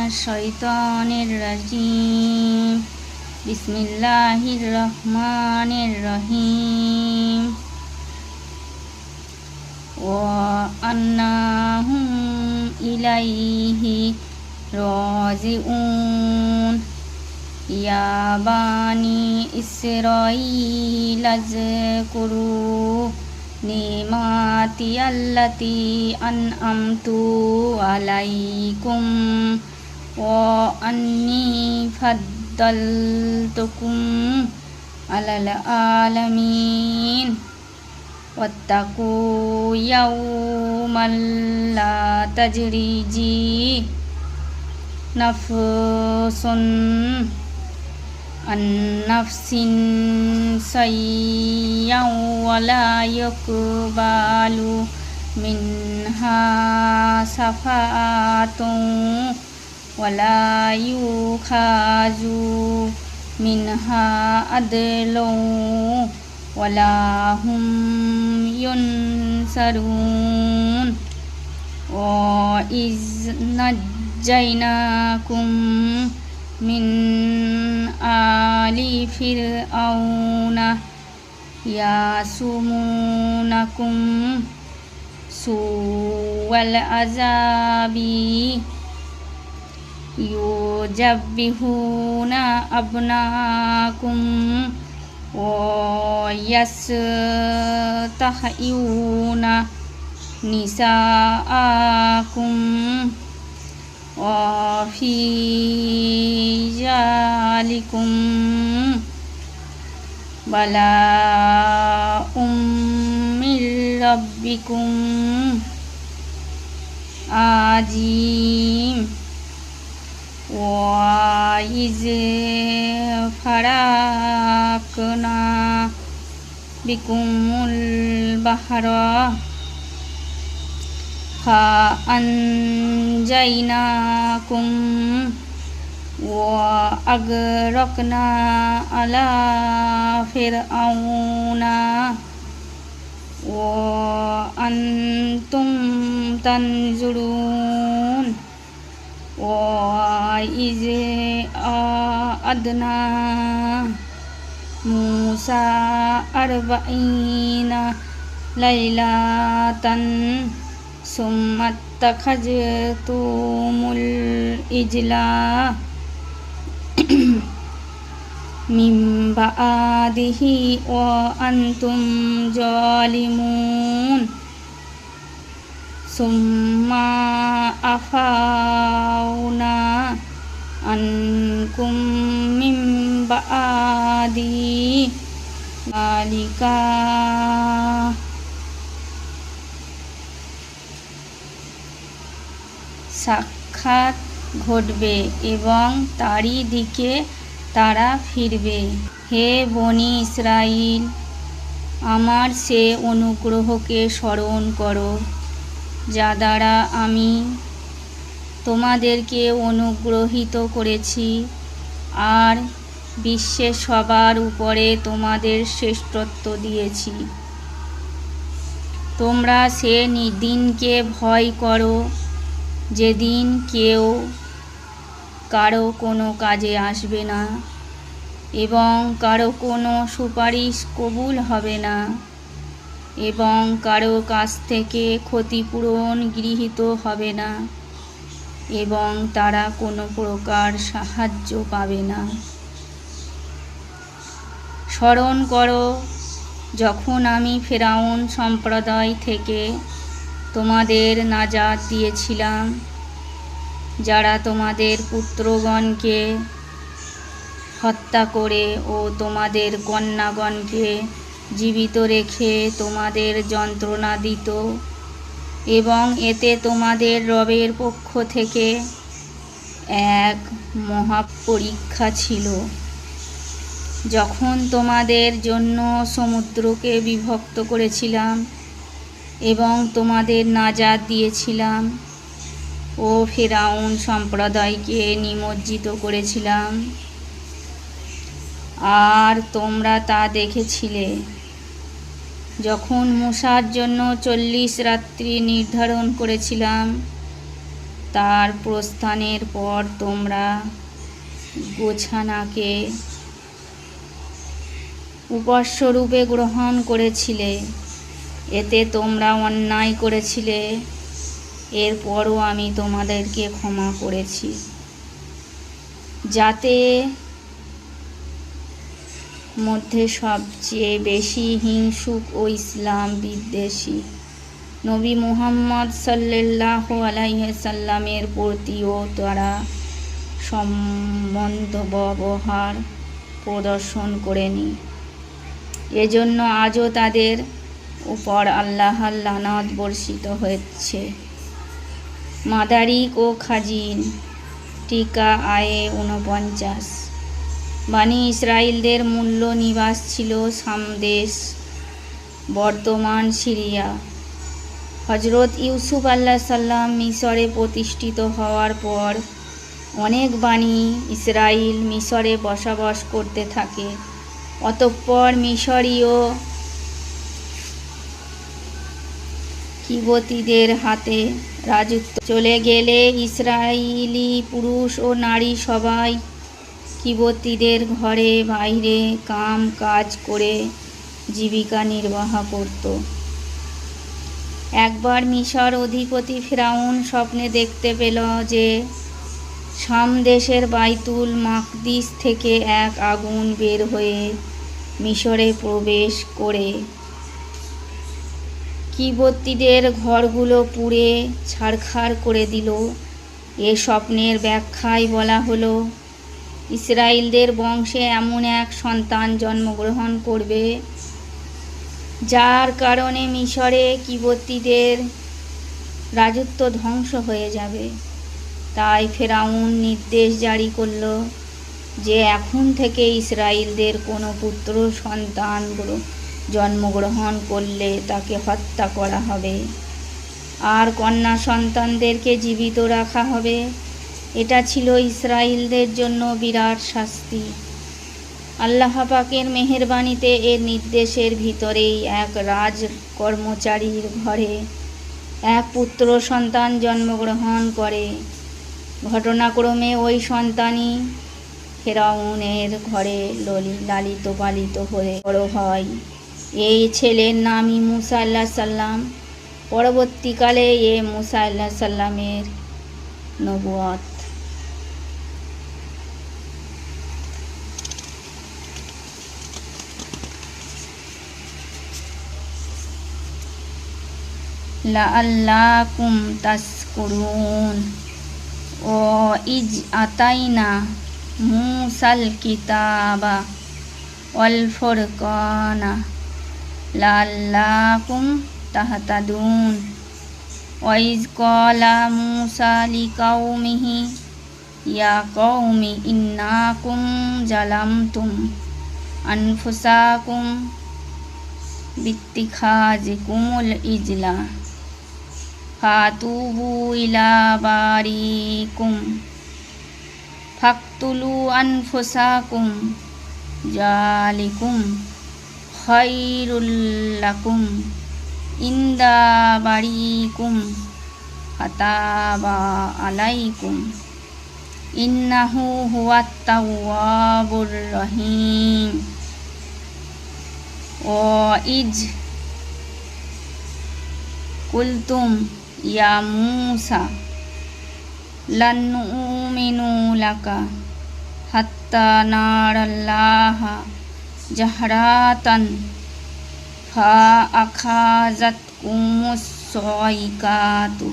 মিনাশ-শাইতানির রাজিম। বিসমিল্লাহির রহমানির রহিম। ওয়া আন্নাহুম ইলাইহি রাজিউন। ইয়া বানি ইসরাঈল আযকুরু নিমাতি আল্লাতি আনআমতু আলাইকুম ওয়া আন্নী ফাদ্দালতুকুম আলাল আলামিন। ওয়াত্তাকু ইয়াওমান লা তাজরিজি নাফসুন আন নাফসিন শাইয়্যান ওয়া লা ইয়াকবালু মিনহা শাফাআতুন ওয়া লা ইউখাযু মিনহা আদলুন ওয়া লা হুম ইউনসারুন। ওয়া ইয নাজ্জায়নাকুম মিন আলি ফিরআউনা ইয়াসুমুনাকুম সুওয়াল আযাবি ইউযাব্বিহুনা আবনাকুম ওয়া ইয়াস্তাহইউনা নিসাআকুম ওয়া ফি যালিকুম বালাউম মির রাব্বিকুম আযীম। ওয়া ইয ফারাকনা বিকুমুল বাহরা ফাআনজাইনাকুম ওয়া আগরাকনা আলা ফিরআউনা ওয়া আনতুম তানজুরুন। ওয়া ইয আ'আদনা মূসা আরবাঈনা লাইলাতান সুম্মা ইত্তাখাযতুমুল ইজলা মিন বা'দিহি ওয়া আনতুম জালিমুন। সুম্মা আফাউনা আনকুম মিন বা'দি যালিকা। সাক্ষাৎ ঘটবে এবং তারই দিকে তারা ফিরবে। হে বনী ইসরাঈল, আমার সে অনুগ্রহকে স্মরণ করো যা দ্বারা আমি তোমাদেরকে অনুগ্রহীত করেছি আর বিশ্বের সবার উপরে তোমাদের শ্রেষ্ঠত্ব দিয়েছি। তোমরা সে দিনকে ভয় করো যেদিন কেউ কারো কোনো কাজে আসবে না এবং কারো কোনো সুপারিশ কবুল হবে না এবং কারো কাছ থেকে ক্ষতিপূরণ গৃহীত হবে না এবং তারা কোনো প্রকার সাহায্য পাবে না। স্মরণ করো যখন আমি ফিরআউন সম্প্রদায় থেকে তোমাদের নাজাত দিয়েছিলাম, যারা তোমাদের পুত্রগণকে হত্যা করে ও তোমাদের কন্যাগণকে জীবিত রেখে তোমাদের যন্ত্রণা দিত এবং এতে তোমাদের রবের পক্ষ থেকে এক মহাপরীক্ষা ছিল। যখন তোমাদের জন্য সমুদ্রকে বিভক্ত করেছিলাম এবং তোমাদের নাজাত দিয়েছিলাম ও ফিরআউন সম্প্রদায়কে নিমজ্জিত করেছিলাম, আর তোমরা তা দেখেছিলে। যখন মূসার জন্য 40 রাত্রি নির্ধারণ করেছিলাম তার প্রস্থানের পর তোমরা গোছানাকে উপাস্যরূপে গ্রহণ করেছিলে। এতে তোমরা অন্যায় করেছিলে, এরপরও আমি তোমাদেরকে ক্ষমা করেছি, যাতে মধ্যে সবচেয়ে বেশি হিংসুক ও ইসলাম বিদ্বেষী নবী মুহাম্মদ সাল্লাল্লাহু আলাইহি সাল্লামের প্রতিও তারা সম্বন্ধ ব্যবহার প্রদর্শন করেনি। এজন্য আজও তাদের উপর আল্লাহর লানত বর্ষিত হচ্ছে। মাদারিক ও খাজিন টিকা আয়ে 49। বানি ইসরাইলদের মূল নিবাস ছিল শাম দেশ, বর্তমান সিরিয়া। হযরত ইউসুফ আলাইহিস সালাম মিশরে প্রতিষ্ঠিত হওয়ার পর অনেক বানি ইসরাইল মিশরে বসবাস করতে থাকে। অতঃপর মিশরীয় কিবতীদের হাতে রাজত্ব চলে গেলে ইসরায়েলি পুরুষ ও নারী সবাই কিবতীদের ঘরে বাইরে কাম কাজ করে জীবিকা নির্বাহ করত। একবার মিশর অধিপতি ফিরআউন স্বপ্নে দেখতে পেল যে শাম দেশের বাইতুল মাকদিস থেকে এক আগুন বের হয়ে মিশরে প্রবেশ করে কিবতীদের ঘরগুলো পুড়ে ছারখার করে দিল। এ স্বপ্নের ব্যাখ্যায় বলা হলো, ইসরায়েলদের বংশে এমন এক সন্তান জন্মগ্রহণ করবে যার কারণে মিশরে কিবতীদের রাজত্ব ধ্বংস হয়ে যাবে। তাই ফেরাউন নির্দেশ জারি করল যে এখন থেকে ইসরায়েলদের কোনো পুত্র সন্তান জন্মগ্রহণ করলে তাকে হত্যা করা হবে, আর কন্যা সন্তানদেরকে জীবিত রাখা হবে। এটা ছিল ইসরায়েলদের জন্য বিরাট শাস্তি। আল্লাহ পাকের মেহেরবানিতে এর নির্দেশের ভিতরেই এক রাজ কর্মচারীর ঘরে এক পুত্র সন্তান জন্মগ্রহণ করে। ঘটনাক্রমে ওই সন্তানই ফেরাউনের ঘরে লালিত পালিত হয়ে বড় হয়। এই ছেলের নামই মুসা আলাইহিস সালাম। পরবর্তীকালে মুসা আলাইহিস সালামের নবুয়ত। লাআল্লাকুম তাশকুরুন ও ইজ আতাইনা মুসাল কিতাবা ওয়াল ফুরকানা লাআল্লাকুম তাহতাদুন ওয়া ইজ ক্বালা মুসা লিকাওমিহি ইয়া কওমি ইন্নাকুম জালামতুম আনফুসাকুম বিত্তিখাজিকুমুল ইজলা ফাতুবু ইলা বারিকুম ফাকতুলু আনফুসাকুম জালিকুম খায়রুল লাকুম ইনদা বারিকুম ফাতাবা আলাইকুম ইন্নাহু হুয়াত তাওয়াবুর রহিম। ও ইজ কুলতুম ইয়া মুসা লান নুমিনু লাকা হাত্তা নারাল্লাহা জাহরাতান ফা আখাযাতকুmus সাইকাতু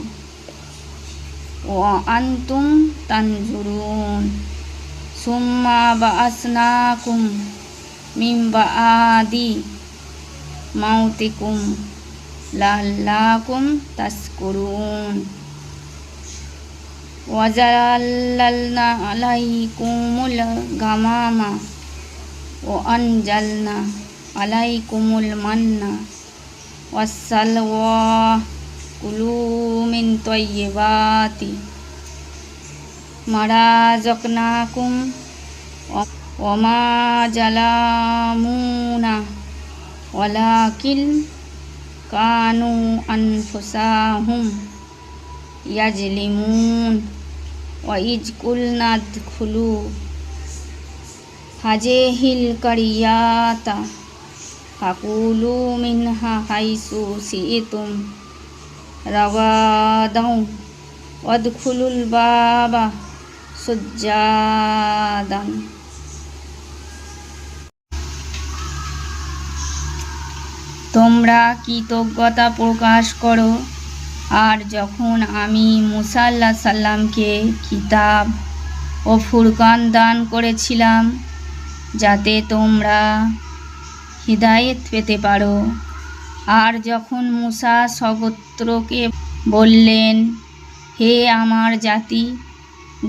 ওয়া আনতুম তানজুরুন সুম্মা বাআসনাকুম মিন বাদি মাউতিকুম লাআল্লাকুম তাশকুরুন ওয়া জাল্লালনা আলাইকুমুল গামামা ওয়া আনজালনা আলাইকুমুল মান্না ওয়াসসালওয়া কুলু মিন তাইয়্যিবাতি মা রাযাকনাকুম ওয়া মা জালামুনা ওয়ালাকিন কানু আনফুসাহুম ইয়াজলিমুন ওয়া ইজ কুলনা দুখুলু হাজিহিল কারিয়াতা ফাকুলু মিনহা হাইসু শিইতুম রাগাদাও ওয়াদখুলুল বাবা সুজ্জাদান। তোমরা কৃতজ্ঞতা প্রকাশ করো। আর যখন আমি মুসা আলাইহিস সালামকে কিতাব ও ফুরকান দান করেছিলাম যাতে তোমরা হিদায়াত পেতে পারো, আর যখন মুসা সগোত্রকে বললেন, হে আমার জাতি,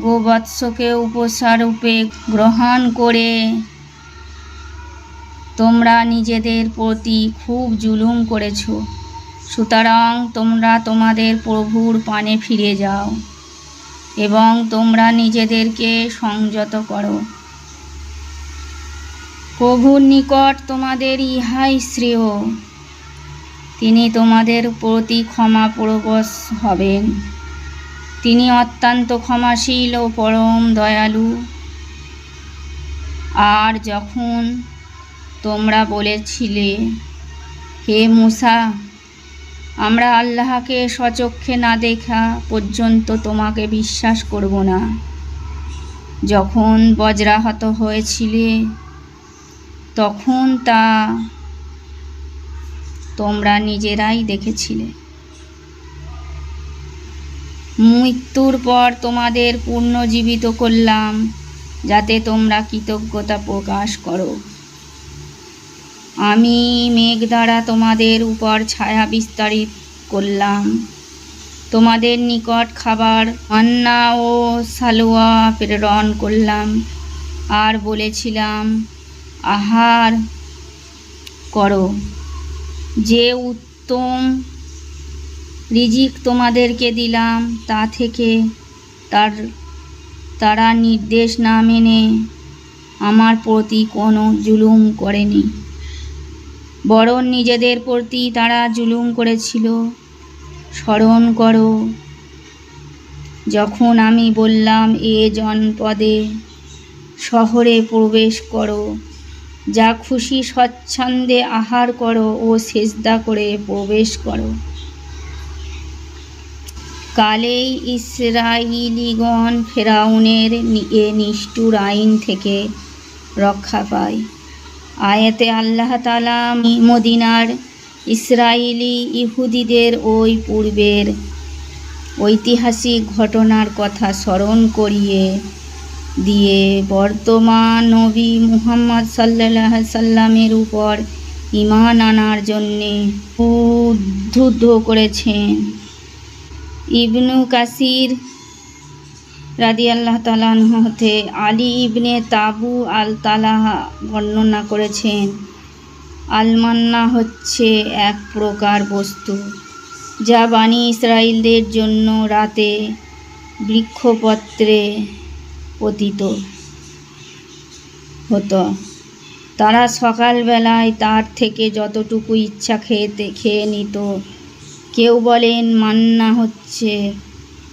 গোবৎসকে উপহাররূপে গ্রহণ করে তোমরা নিজেদের প্রতি খুব জুলুম করেছ, সুতরাং তোমরা তোমাদের প্রভুর পানে ফিরে যাও এবং তোমরা নিজেদেরকে সংযত করো। প্রভুর নিকট তোমাদের ইহাই শ্রেয়, তিনি তোমাদের প্রতি ক্ষমাপ্রবশ হবেন। তিনি অত্যন্ত ক্ষমাশীল ও পরম দয়ালু। আর যখন তোমরা বলেছিলে, হে মুসা, আমরা আল্লাহকে স্বচক্ষে না দেখা পর্যন্ত তোমাকে বিশ্বাস করব না, যখন বজ্রাহত হয়েছিলে তখন তা তোমরা নিজেরাই দেখেছিলে। মৃত্যুর পর তোমাদের পুনর্জীবিত করলাম যাতে তোমরা কৃতজ্ঞতা প্রকাশ করো। আমি মেঘ দ্বারা তোমাদের উপর ছায়া বিস্তারিত করলাম। তোমাদের নিকট খাবার মান্না ও সালওয়া প্রেরণ করলাম আর বলেছিলাম, আহার করো। যে উত্তম রিজিক তোমাদেরকে দিলাম তা থেকে তারা নির্দেশ না মেনে আমার প্রতি কোনো জুলুম করেনি, বরং নিজেদের প্রতি তারা জুলুম করেছিল। স্মরণ করো যখন আমি বললাম, এ জনপদে শহরে প্রবেশ করো, যা খুশি স্বচ্ছন্দে আহার করো ও সেজদা করে প্রবেশ করো। কালেই ইসরাঈলীগণ ফেরাউনের এ নিষ্ঠুর আইন থেকে রক্ষা পায়। আয়াতে আল্লাহ তাআলা মদিনার ইসরায়েলি ইহুদিদের ওই পূর্বের ঐতিহাসিক ঘটনার কথা স্মরণ করিয়ে দিয়ে বর্তমান নবী মুহাম্মদ সাল্লাল্লাহু আলাইহি সাল্লামের উপর ঈমান আনার জন্যে উদ্বুদ্ধ করেছেন। ইবনু কাসির রাদিয়াল্লাহু তাআলা আনহু হতে আলী ইবনে তাবু আল তালাহ বর্ণনা করেছেন, আলমান্না হচ্ছে এক প্রকার বস্তু যা বানি ইসরাইলদের জন্য রাতে বৃক্ষপত্রে পতিত হতো। তারা সকালবেলায় তার থেকে যতটুকু ইচ্ছা খেয়ে নিত। কেউ বলেন মান্না হচ্ছে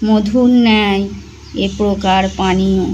মধুর ন্যায় এ প্রকার পানীয়।